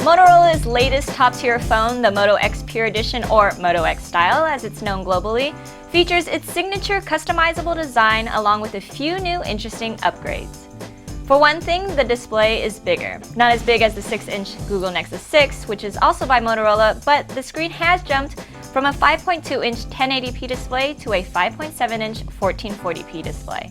Motorola's latest top-tier phone, the Moto X Pure Edition, or Moto X Style as it's known globally, features its signature customizable design along with a few new interesting upgrades. For one thing, the display is bigger. Not as big as the 6-inch Google Nexus 6, which is also by Motorola, but the screen has jumped from a 5.2-inch 1080p display to a 5.7-inch 1440p display.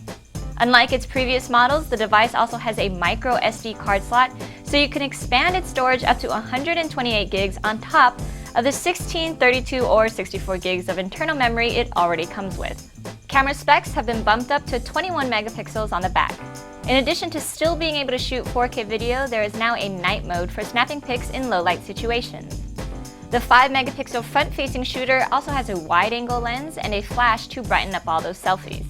Unlike its previous models, the device also has a micro SD card slot, so you can expand its storage up to 128 gigs on top of the 16, 32, or 64 gigs of internal memory it already comes with. Camera specs have been bumped up to 21 megapixels on the back. In addition to still being able to shoot 4K video, there is now a night mode for snapping pics in low-light situations. The 5 megapixel front-facing shooter also has a wide-angle lens and a flash to brighten up all those selfies.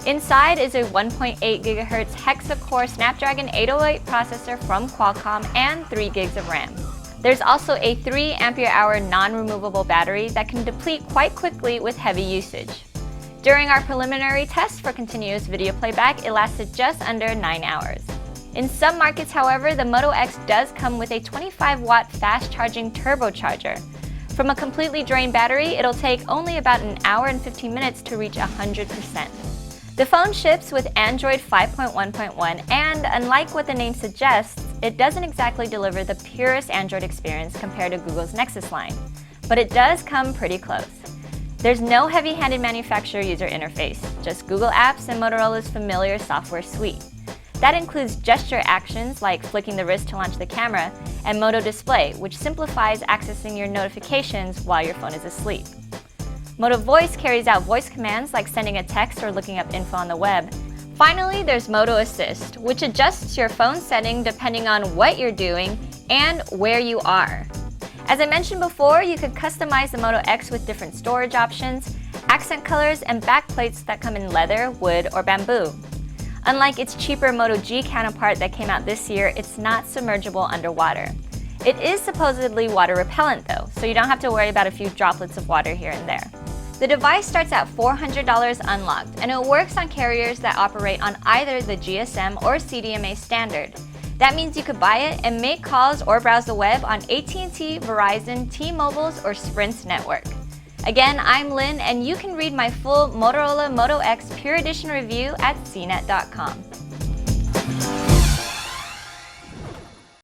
Inside is a 1.8 GHz hexa-core Snapdragon 808 processor from Qualcomm and 3 gigs of RAM. There's also a 3 ampere-hour non-removable battery that can deplete quite quickly with heavy usage. During our preliminary test for continuous video playback, it lasted just under 9 hours. In some markets, however, the Moto X does come with a 25-watt fast-charging turbocharger. From a completely drained battery, it'll take only about an hour and 15 minutes to reach 100%. The phone ships with Android 5.1.1 and, unlike what the name suggests, it doesn't exactly deliver the purest Android experience compared to Google's Nexus line, but it does come pretty close. There's no heavy-handed manufacturer user interface, just Google Apps and Motorola's familiar software suite. That includes gesture actions like flicking the wrist to launch the camera, and Moto Display, which simplifies accessing your notifications while your phone is asleep. Moto Voice carries out voice commands like sending a text or looking up info on the web. Finally, there's Moto Assist, which adjusts your phone setting depending on what you're doing and where you are. As I mentioned before, you can customize the Moto X with different storage options, accent colors, and backplates that come in leather, wood, or bamboo. Unlike its cheaper Moto G counterpart that came out this year, it's not submergible underwater. It is supposedly water repellent though, so you don't have to worry about a few droplets of water here and there. The device starts at $400 unlocked, and it works on carriers that operate on either the GSM or CDMA standard. That means you could buy it and make calls or browse the web on AT&T, Verizon, T-Mobile's, or Sprint's network. Again, I'm Lynn, and you can read my full Motorola Moto X Pure Edition review at cnet.com.